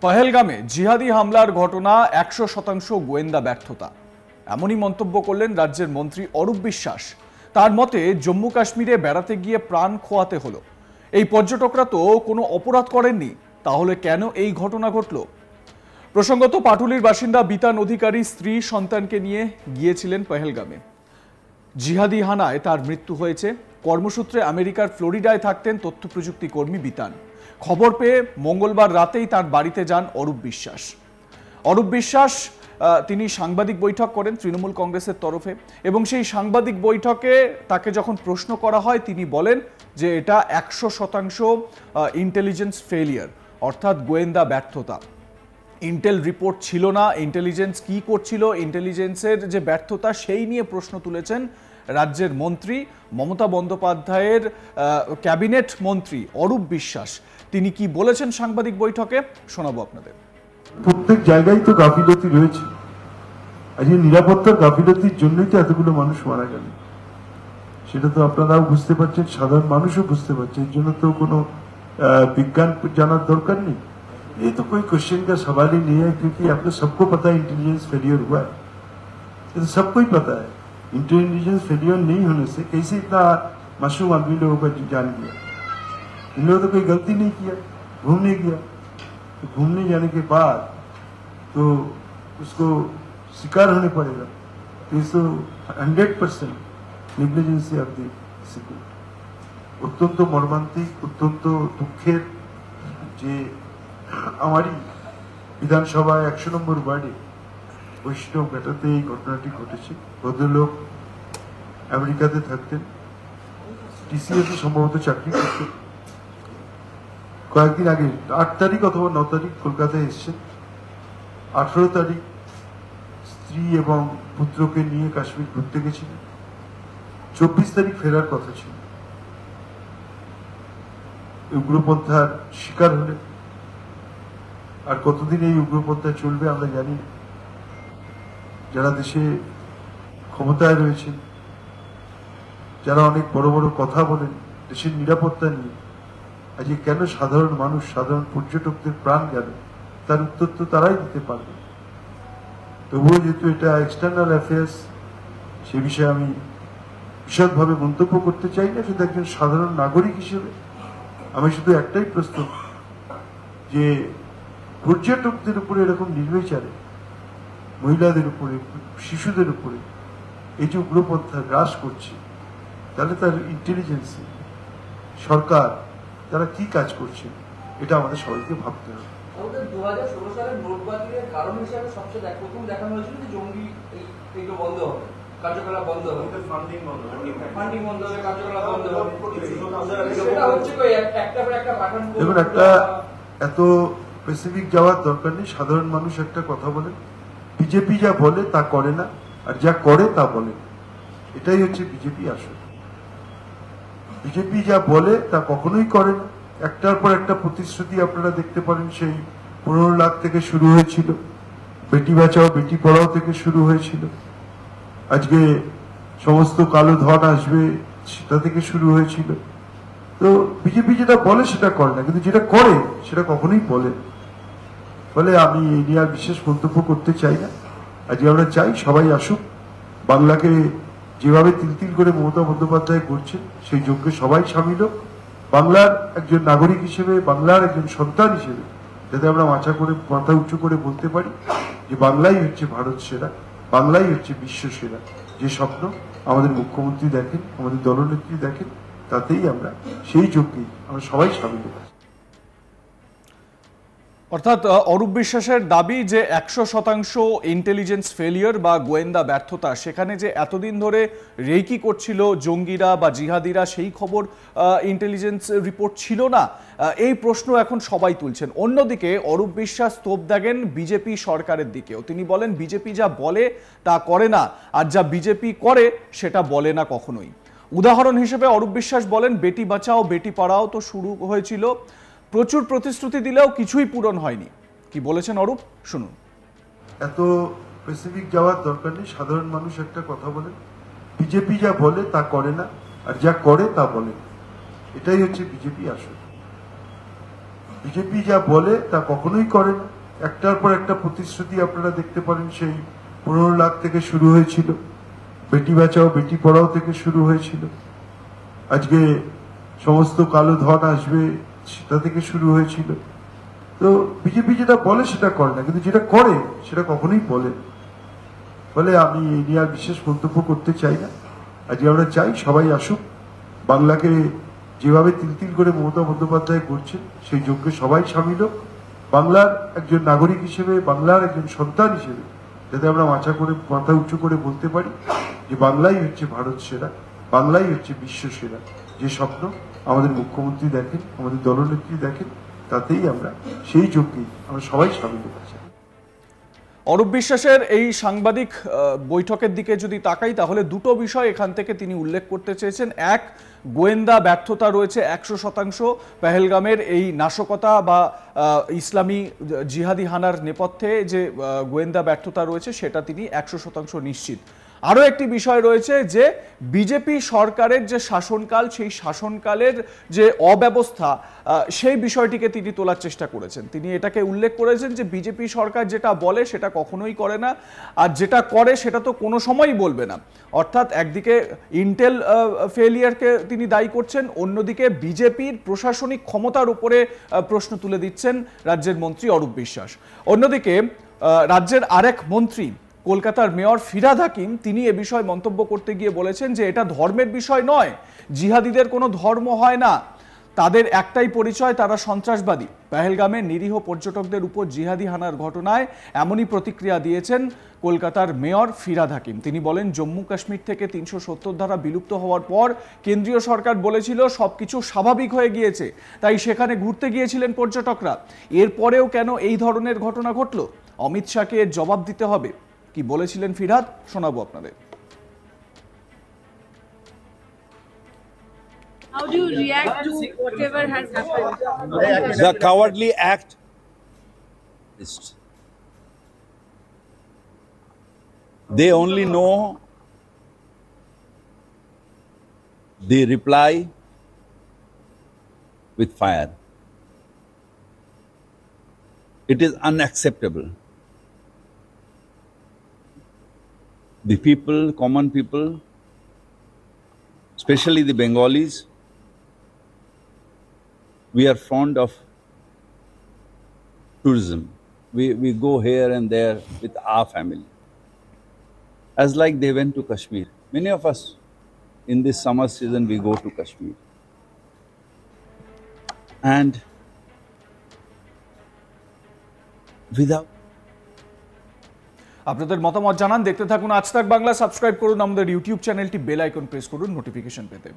পহেলগামে জিহাদি হামলার ঘটনা ১০০% গোয়েন্দা ব্যর্থতা, এমনই মন্তব্য করলেন রাজ্যের মন্ত্রী অরূপ বিশ্বাস। তার মতে জম্মু কাশ্মীরে বেড়াতে গিয়ে প্রাণ খোয়াতে হলো। এই পর্যটকরা তো কোনো অপরাধ করেননি, তাহলে কেন এই ঘটনা ঘটল? প্রসঙ্গত পাটুলির বাসিন্দা বিতান অধিকারী স্ত্রী সন্তানকে নিয়ে গিয়েছিলেন পহেলগামে। জিহাদি হানায় তার মৃত্যু হয়েছে। কর্মসূত্রে আমেরিকার ফ্লোরিডায় থাকতেন তথ্য প্রযুক্তি কর্মী বিতান। খবর পেয়ে মঙ্গলবার রাতেই তার বাড়িতে যান অরূপ বিশ্বাস। তিনি সাংবাদিক বৈঠক করেন তৃণমূল কংগ্রেসের তরফে, এবং সেই সাংবাদিক বৈঠকে তাকে যখন প্রশ্ন করা হয় তিনি বলেন যে এটা ১০০% ইন্টেলিজেন্স ফেলিয়ার, অর্থাৎ গোয়েন্দা ব্যর্থতা। ইন্টেল রিপোর্ট ছিল না, ইন্টেলিজেন্স কি করছিল, ইন্টেলিজেন্সের যে ব্যর্থতা সেই নিয়ে প্রশ্ন তুলেছেন রাজ্যের মন্ত্রী মমতা বন্দ্যোপাধ্যায়ের ক্যাবিনেট মন্ত্রী অরূপ বিশ্বাস। তিনি কি বলেছেন সাংবাদিক বৈঠকে শোনাবো আপনাদের। প্রত্যেক জায়গায় তো গাফিলতি রয়েছে, আজ এই নিরাপত্তার গাফিলতির জন্যই তো এতগুলো মানুষ মারা গেল। সেটা তো আপনারাও বুঝতে পারছেন, সাধারণ মানুষও বুঝতে পারছে। এর জন্য তো কোনো विज्ञान जाना दरकार नहीं। ये तो कोई क्वेश्चन का सवाल ही नहीं है, क्योंकि आपको सबको पता है इंटेलिजेंस फेलियर हुआ है। ये तो सबको ही पता है। इंटेलिजेंस फेलियर नहीं होने से कैसे इतना मासूम आदमी लोगों का जान गया। इन लोगों ने तो कोई गलती नहीं किया, घूमने गया। तो घूमने जाने के बाद तो उसको शिकार होने पड़ेगा। तो इसको 100% नेग्लिजेंसी ऑफ द सिक्योरिटी। অত্যন্ত মর্মান্তিক, অত্যন্ত দুঃখের যে আমারই বিধানসভা ১০০ নম্বর ওয়ার্ডে বৈষ্ণব ঘাটাতে এই ঘটনাটি ঘটেছে। ভদ্রলোক আমেরিকাতে থাকতেন, টিসিএসে সম্ভবত চাকরি করতেন। কয়েকদিন আগে ৮ তারিখ অথবা ৯ তারিখ কলকাতায় এসছেন। ১৮ তারিখ স্ত্রী এবং পুত্রকে নিয়ে কাশ্মীর ঘুরতে গেছিলেন। ২৪ তারিখ ফেরার কথা ছিল। উগ্রপন্থার শিকার হলে আর কতদিন এই উগ্রপন্থা চলবে আমরা জানি না। যারা দেশে ক্ষমতায় রয়েছেন, যারা অনেক বড় বড় কথা বলেন দেশের নিরাপত্তা নিয়ে, আজকে কেন সাধারণ মানুষ, সাধারণ পর্যটকদের প্রাণ গেল, তার উত্তর তো তারাই দিতে পারবে। তবুও যেহেতু এটা এক্সটার্নাল অ্যাফেয়ার্স, সে বিষয়ে আমি বিশদভাবে মন্তব্য করতে চাই না। শুধু একজন সাধারণ নাগরিক হিসেবে আমি শুধু একটাই প্রশ্ন, যে পর্যটকদের উপরে এরকম নির্বিচারে মহিলাদের উপরে, শিশুদের উপরে এই যে উগ্রপন্থা গ্রাস করছে, তাহলে তার ইন্টেলিজেন্সি সরকার তারা কি কাজ করছে, এটা আমাদের সবাইকে ভাবতে হবে। 2016 সালের নোটবন্দির কারণ হিসেবে সবচেয়ে প্রথম দেখানো হয়েছিল যে জঙ্গি এইগুলো বন্ধ হবে, কার্যকলাপ বন্ধ হবে, ফান্ডিং বন্ধ হবে, কার্যকলাপ বন্ধ হবে। সেটা হচ্ছে একটা পাঠান। দেখুন, একটা এত স্পেসিফিক যাওয়ার দরকার নেই। সাধারণ মানুষ একটা কথা বলে, বিজেপি যা বলে তা করে না, আর যা করে তা বলে। এটাই হচ্ছে বিজেপি আসলে। বিজেপি যা বলে তা কখনোই করে না। একটার পর একটা প্রতিশ্রুতি আপনারা দেখতে পারেন। সেই 15 লাখ থেকে শুরু হয়েছিল, বেটি বাঁচাও বেটি পড়াও থেকে শুরু হয়েছিল। আজকে সমস্ত কালো ধন আসবে সেটা থেকে শুরু হয়েছিল। তো বিজেপি যেটা বলে সেটা করে না, কিন্তু যেটা করে সেটা কখনোই বলে। ফলে আমি এই নিয়ে আর বিশেষ মন্তব্য করতে চাই না। আজকে আমরা চাই সবাই আসুক, বাংলাকে যেভাবে তিল করে মমতা বন্দ্যোপাধ্যায় করছেন সেই যজ্ঞে সবাই সামিল হোক। বাংলার একজন নাগরিক হিসেবে, বাংলার একজন সন্তান হিসেবে যাতে আমরা মাথা উঁচু করে বলতে পারি যে বাংলাই হচ্ছে ভারত সেরা, বাংলাই হচ্ছে বিশ্ব সেরা। যে স্বপ্ন আমাদের মুখ্যমন্ত্রী দেখেন, আমাদের দলনেত্রী দেখেন, তাতেই আমরা সেই যজ্ঞেই আমরা সবাই সামিল হই। অর্থাৎ অরূপ বিশ্বাসের দাবি যে ১০০% ইন্টেলিজেন্স ফেলিয়ার বা গোয়েন্দা ব্যর্থতা, সেখানে যে এতদিন ধরে রেকি করছিল জঙ্গিরা বা জিহাদিরা, সেই খবর ইন্টেলিজেন্স রিপোর্ট ছিল না। এই প্রশ্ন এখন সবাই তুলছেন। অন্যদিকে অরূপ বিশ্বাস তোপ দাগেন বিজেপি সরকারের দিকেও। তিনি বলেন বিজেপি যা বলে তা করে না, আর যা বিজেপি করে সেটা বলে না কখনোই। উদাহরণ হিসেবে অরূপ বিশ্বাস বলেন বেটি বাঁচাও বেটি পড়াও তো শুরু হয়েছিল, প্রচুর প্রতিশ্রুতি দিলেও কিছুই পূরণ হয়নি। কি বলেছেন অরূপ, শুনুন। এত স্পেসিফিক যাওয়ার দরকার নেই। সাধারণ মানুষ একটা কথা বলে, বিজেপি যা বলে তা করে না, আর যা করে তা বলে। এটাই হচ্ছে বিজেপি আসলে। বিজেপি যা বলে তা কখনোই করে না। একটার পর একটা প্রতিশ্রুতি আপনারা দেখতে পারেন, সেই 15 লাখ থেকে শুরু হয়েছিল, বেটি বাঁচাও বেটি পড়াও থেকে শুরু হয়েছিল, আজকে সমস্ত কালো ধন আসবে সেটা থেকে শুরু হয়েছিল। তো বিজেপি যেটা বলে সেটা করে না, কিন্তু যেটা করে সেটা কখনোই বলে না। ফলে আমি এই নিয়ে আর বিশেষ মন্তব্য করতে চাই না। আজকে আমরা চাই সবাই আসুক, বাংলাকে যেভাবে তিল তিল করে মমতা বন্দ্যোপাধ্যায় করছেন সেই যজ্ঞে সবাই সামিল হোক। বাংলার একজন নাগরিক হিসেবে, বাংলার একজন সন্তান হিসেবে যাতে আমরা মাথা উঁচু করে বলতে পারি যে বাংলাই হচ্ছে ভারত সেরা, বাংলাই হচ্ছে বিশ্ব সেরা। যে স্বপ্ন আমাদের মুখ্যমন্ত্রী দেখেন, আমাদের দলনেত্রী দেখেন, তাতেই আমরা সেই যজ্ঞেই আমরা সবাই সামিল হচ্ছি। অরূপ বিশ্বাসের এই সাংবাদিক বৈঠকের দিকে যদি তাকাই, তাহলে দুটো বিষয় এখান থেকে তিনি উল্লেখ করতে চেয়েছেন। এক, গোয়েন্দা ব্যর্থতা রয়েছে 100%। পেহেলগামের এই নাশকতা বা ইসলামী জিহাদি হানার নেপথ্যে যে গোয়েন্দা ব্যর্থতা রয়েছে সেটা তিনি 100% নিশ্চিত। আরও একটি বিষয় রয়েছে যে বিজেপি সরকারের যে শাসনকাল, সেই শাসনকালের যে অব্যবস্থা, সেই বিষয়টিকে তিনি তোলার চেষ্টা করেছেন। তিনি এটাকে উল্লেখ করেছেন যে বিজেপি সরকার যেটা বলে সেটা কখনোই করে না, আর যেটা করে সেটা তো কোনো সময়ই বলবে না। অর্থাৎ একদিকে ইন্টেল ফেলিয়ারকে তিনি দায়ী করছেন, অন্যদিকে বিজেপির প্রশাসনিক ক্ষমতার উপরে প্রশ্ন তুলে দিচ্ছেন রাজ্যের মন্ত্রী অরূপ বিশ্বাস। অন্যদিকে রাজ্যের আরেক মন্ত্রী কলকাতার মেয়র ফিরহাদ হাকিম, তিনি এ বিষয়ে মন্তব্য করতে গিয়ে বলেছেন যে এটা ধর্মের বিষয় নয়, জিহাদিদের কোনো ধর্ম হয় না, তাদের একটাই পরিচয়, তারা সন্ত্রাসবাদী। পেহেলগামে নিরীহ পর্যটকদের উপর জিহাদি হানার ঘটনায় এমনই প্রতিক্রিয়া দিয়েছেন কলকাতার মেয়র ফিরহাদ হাকিম। তিনি বলেন, জম্মু কাশ্মীর থেকে 370 ধারা বিলুপ্ত হওয়ার পর কেন্দ্রীয় সরকার বলেছিল সবকিছু স্বাভাবিক হয়ে গিয়েছে, তাই সেখানে ঘুরতে গিয়েছিলেন পর্যটকরা। এরপরেও কেন এই ধরনের ঘটনা ঘটল? অমিত শাহকে এর জবাব দিতে হবে। কি বলেছিলেন ফিরহাদ, শোনাবো আপনাদের। How do you react to whatever has happened? The cowardly act is they only know the reply with fire. It is unacceptable. The people, common people, especially the Bengalis, we are fond of tourism. We go here and there with our family. As like they went to Kashmir. Many of us in this summer season we go to Kashmir. And without আপনাদের মতামত জানান, দেখতে থাকুন আজ তাক Bangla. Subscribe করুন আমাদের YouTube চ্যানেলটি, বেল আইকন প্রেস করুন নোটিফিকেশন পেতে।